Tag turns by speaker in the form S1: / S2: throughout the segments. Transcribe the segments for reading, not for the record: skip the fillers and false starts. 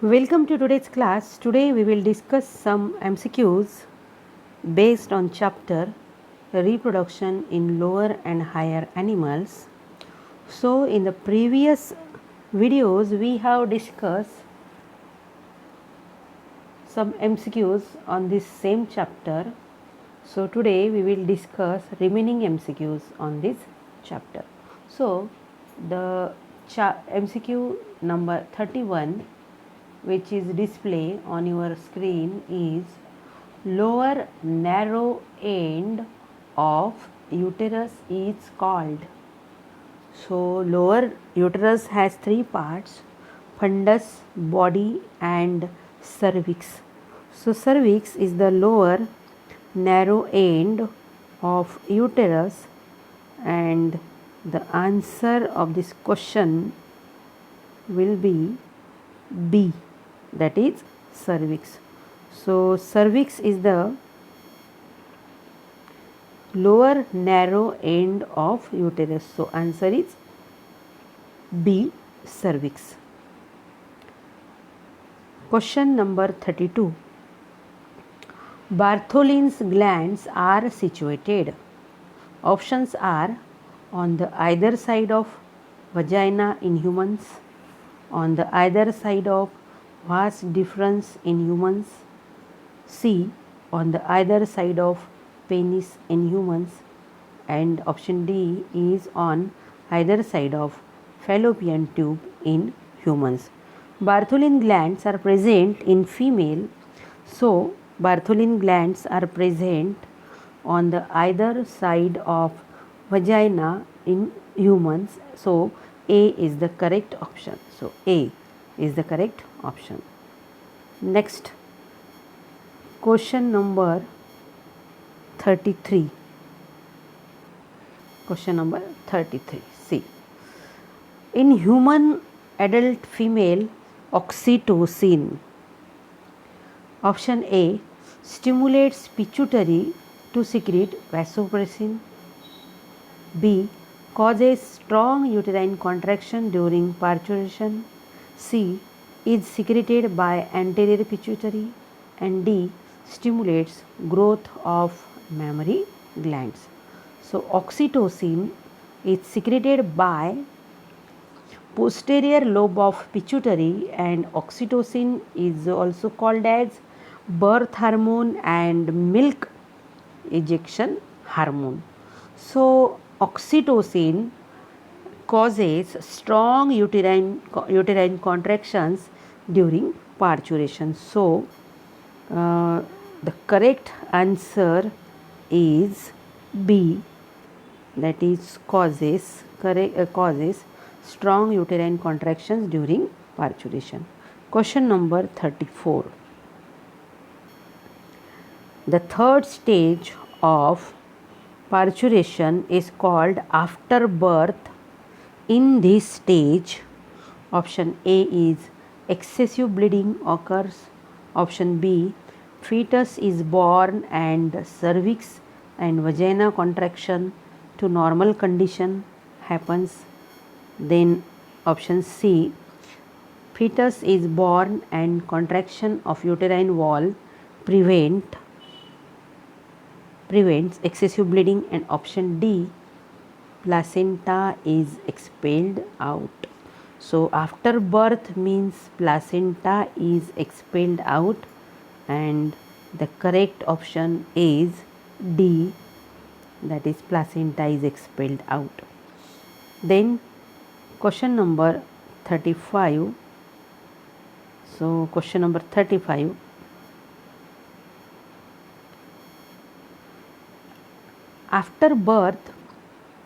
S1: Welcome to today's class. Today we will discuss some MCQs based on chapter reproduction in lower and higher animals. So in the previous videos we have discussed some MCQs on this same chapter. So today we will discuss remaining MCQs on this chapter. So the MCQ number 31, which is display on your screen, is lower narrow end of uterus is called. So lower uterus has three parts: fundus, body and cervix. So cervix is the lower narrow end of uterus, and the answer of this question will be B, that is cervix. So cervix is the lower narrow end of uterus. So answer is B, cervix. Question number 32. Bartholin's glands are situated. Options are on the either side of vagina in humans, on the either side of vas deferens in humans, C, on the either side of penis in humans, and option D is on either side of fallopian tube in humans. Bartholin glands are present in female, so Bartholin glands are present on the either side of vagina in humans, so A is the correct option. So A is the correct option. Next, question number 33. Question number 33. See, in human adult female, oxytocin, option A, stimulates pituitary to secrete vasopressin. B, causes strong uterine contraction during parturition. C, is secreted by anterior pituitary. And D, stimulates growth of mammary glands. So oxytocin is secreted by posterior lobe of pituitary, and oxytocin is also called as birth hormone and milk ejection hormone. So oxytocin causes strong uterine contractions during parturition. So the correct answer is B, that is causes strong uterine contractions during parturition. Question number 34. The third stage of parturition is called afterbirth. In this stage, option A is excessive bleeding occurs. Option B, fetus is born and cervix and vagina contraction to normal condition happens. Then option C, fetus is born and contraction of uterine wall prevents excessive bleeding. And option D, placenta is expelled out. So after birth means placenta is expelled out, and the correct option is D, that is placenta is expelled out. Then question number 35. So question number 35. After birth,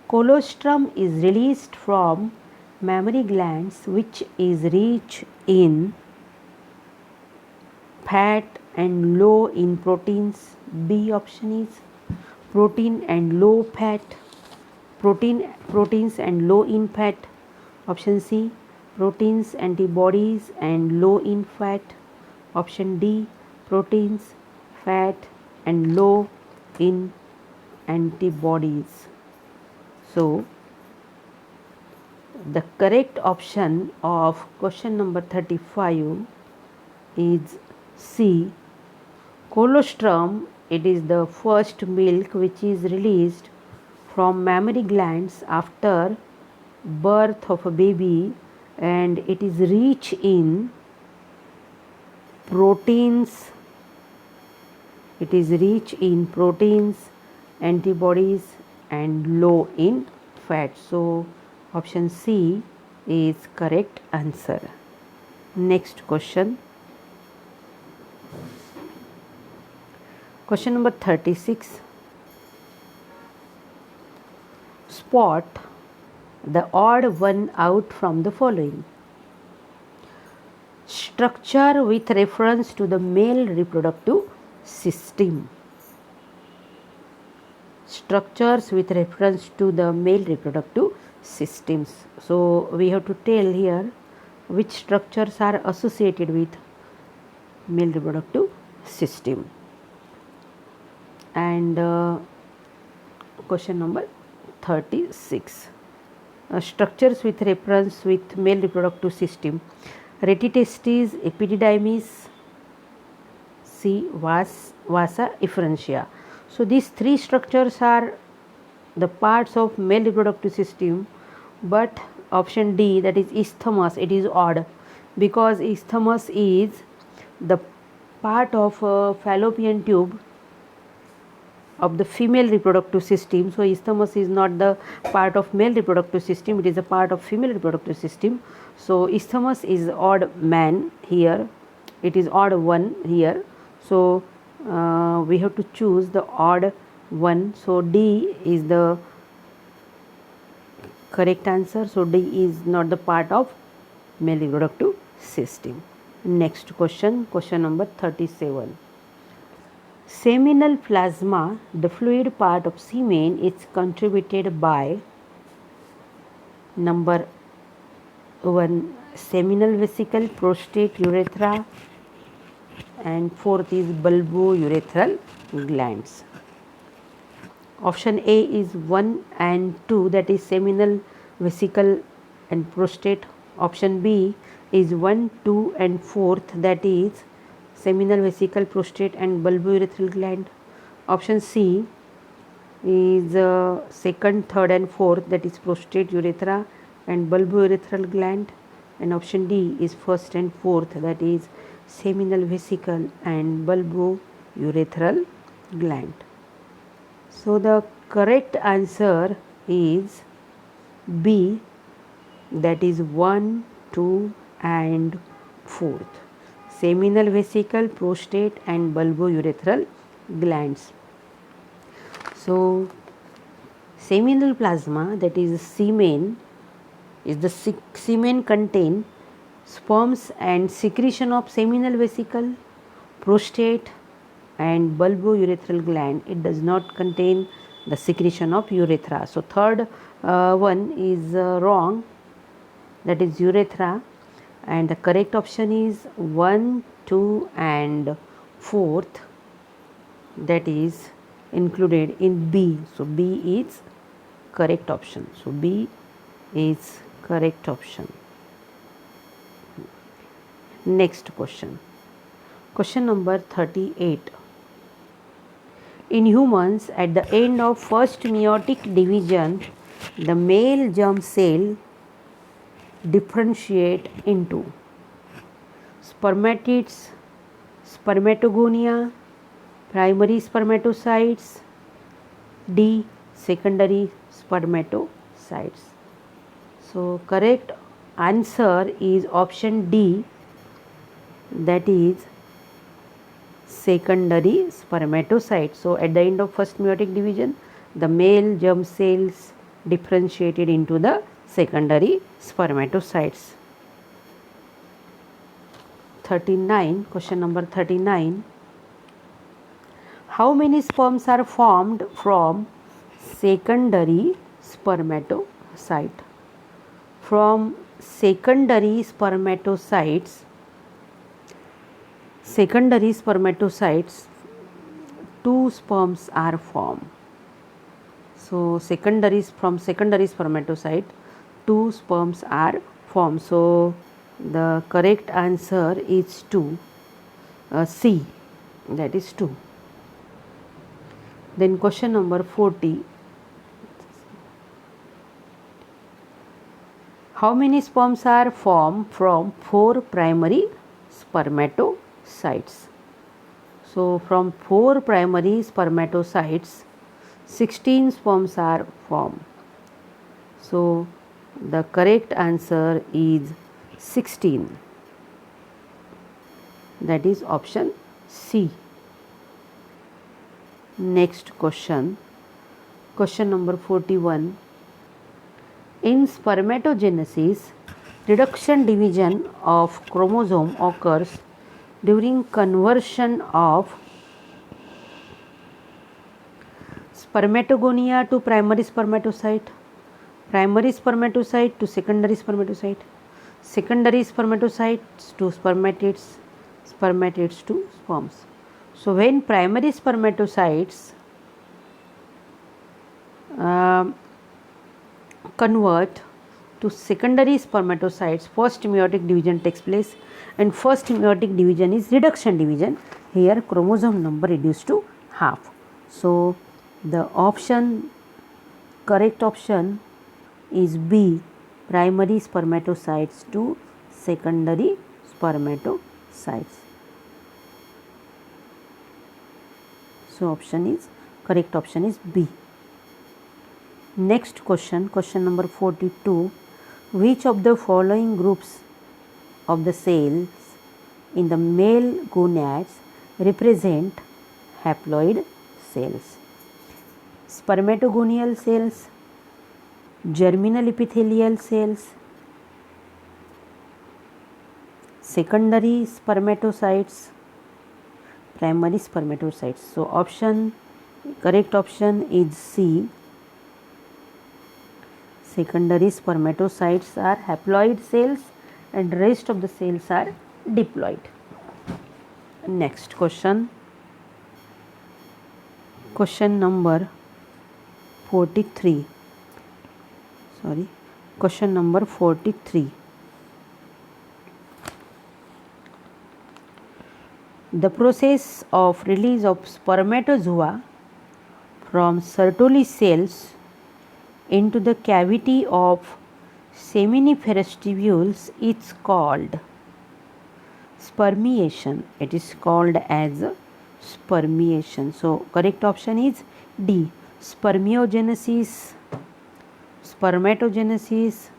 S1: colostrum is released from mammary glands, which is rich in fat and low in proteins. B option is protein and low fat. Proteins and low in fat. Option C, proteins, antibodies and low in fat. Option D, proteins, fat and low in antibodies. So the correct option of question number 35 is C. Colostrum, it is the first milk which is released from mammary glands after birth of a baby, and it is rich in proteins. It is rich in proteins, antibodies, and low in fat. So option C is correct answer. Next question. Question number 36. Spot the odd one out from the following. Structure with reference to the male reproductive system. Structures with reference to the male reproductive systems. So we have to tell here which structures are associated with male reproductive system. And question number 36. Structures with reference with male reproductive system. Retitestis, epididymis, C. Vasa efferentia. So these three structures are the parts of male reproductive system, but option D, that is isthmus, it is odd, because isthmus is the part of fallopian tube of the female reproductive system. So isthmus is not the part of male reproductive system, it is a part of female reproductive system. So isthmus is odd man here, it is odd one here. So we have to choose the odd one. So D is the correct answer. So D is not the part of male reproductive system. Next question, question number 37. Seminal plasma, the fluid part of semen, is contributed by number 1 seminal vesicle, prostate, urethra, and fourth is bulbourethral glands. Option A is 1 and 2, that is seminal vesicle and prostate. Option B is 1, 2 and 4th, that is seminal vesicle, prostate and bulbourethral gland. Option C is 2nd, 3rd and 4th, that is prostate, urethra and bulbourethral gland. And option D is 1st and 4th, that is seminal vesicle and bulbourethral gland. So the correct answer is B, that is 1, 2 and 4th. Seminal vesicle, prostate and bulbourethral glands. So seminal plasma, that is semen, is the semen contain sperms and secretion of seminal vesicle, prostate and bulbourethral gland. It does not contain the secretion of urethra. So third one is wrong, that is urethra, and the correct option is 1, 2 and 4th, that is included in B. So B is correct option. So B is correct option. Next question. Question number 38. In humans, at the end of first meiotic division, the male germ cell differentiate into spermatids, spermatogonia, primary spermatocytes, D, secondary spermatocytes. So correct answer is option D, that is secondary spermatocyte. So at the end of first meiotic division, the male germ cells differentiated into the secondary spermatocytes. 39, question number 39. How many sperms are formed from secondary spermatocyte? From secondary spermatocytes, two sperms are formed. So from secondary spermatocyte, two sperms are formed. So the correct answer is 2, C, that is 2. Then question number 40. How many sperms are formed from 4 primary spermatocytes? So from 4 primary spermatocytes, 16 sperms are formed. So the correct answer is 16. That is option C. Next question. Question number 41. In spermatogenesis, reduction division of chromosome occurs during conversion of spermatogonia to primary spermatocyte to secondary spermatocyte, secondary spermatocytes to spermatids, spermatids to sperms. So when primary spermatocytes convert to secondary spermatocytes, first meiotic division takes place, and first meiotic division is reduction division. Here chromosome number reduced to half. So the correct option is B, primary spermatocytes to secondary spermatocytes. So correct option is B. Next question, question number 42. Which of the following groups of the cells in the male gonads represent haploid cells? Spermatogonial cells, germinal epithelial cells, secondary spermatocytes, primary spermatocytes. So correct option is C. Secondary spermatocytes are haploid cells and rest of the cells are diploid. Next question. Question number 43. Question number 43. The process of release of spermatozoa from Sertoli cells into the cavity of seminiferous tubules is called spermiation. It is called as spermiation. So correct option is D. Spermiogenesis, spermatogenesis,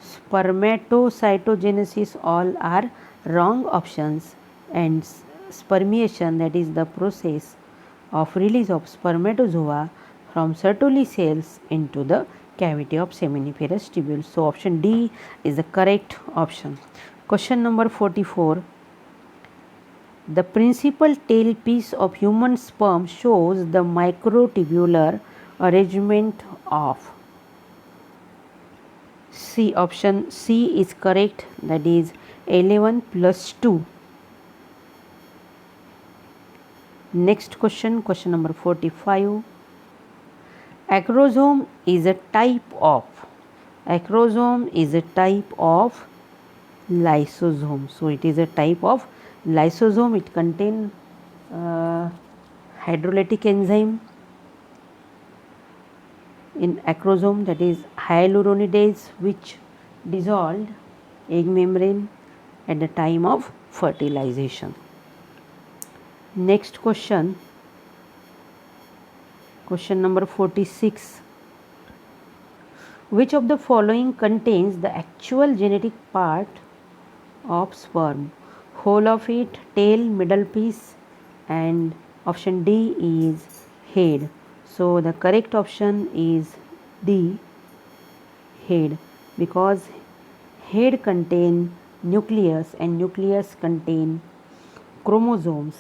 S1: spermatocytogenesis, all are wrong options, and spermiation, that is the process of release of spermatozoa from Sertoli cells into the cavity of seminiferous tubules. So option D is the correct option. Question number 44. The principal tailpiece of human sperm shows the microtubular arrangement of C. Option C is correct, that is 11 plus 2. Next question, question number 45. Acrosome is a type of lysosome. So it is a type of lysosome. It contains hydrolytic enzyme in acrosome, that is hyaluronidase, which dissolved egg membrane at the time of fertilization. Next question, question number 46. Which of the following contains the actual genetic part of sperm? Whole of it, tail, middle piece, and option D is head. So the correct option is D, head, because head contain nucleus and nucleus contain chromosomes.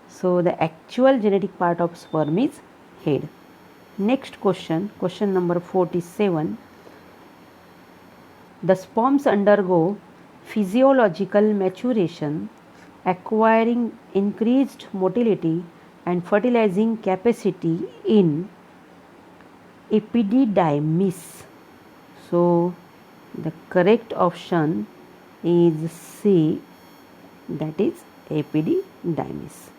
S1: So the actual genetic part of sperm is head. Next question, question number 47. The sperms undergo physiological maturation, acquiring increased motility and fertilizing capacity in epididymis. So the correct option is C, that is epididymis.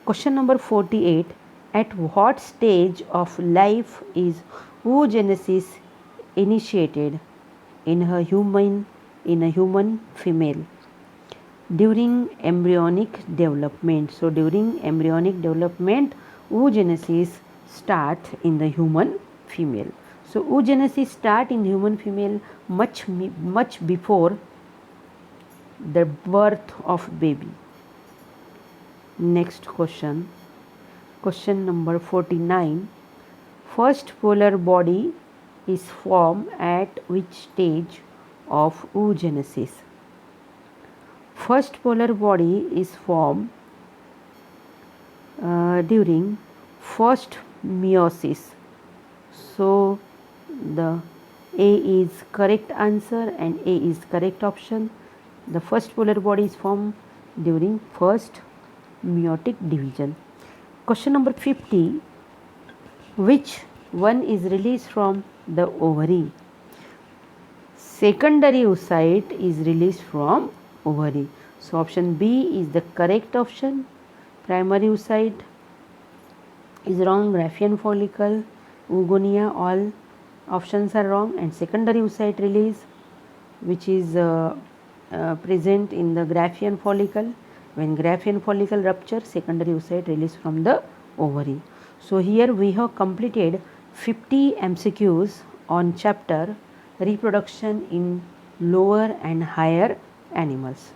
S1: Question number 48. At what stage of life is oogenesis initiated in a human female? During embryonic development. So during embryonic development, oogenesis start in the human female. So oogenesis start in human female much before the birth of baby. Next question. Question number 49. First polar body is formed at which stage of oogenesis? First polar body is formed during first meiosis. So the A is correct answer and A is correct option. The first polar body is formed during first meiotic division. Question number 50. Which one is released from the ovary? Secondary oocyte is released from ovary. So option B is the correct option. Primary oocyte is wrong. Graafian follicle, oogonia, all options are wrong. And secondary oocyte release, which is present in the Graafian follicle. When Graafian follicle rupture, secondary oocyte release from the ovary. So here we have completed 50 MCQs on chapter reproduction in lower and higher animals.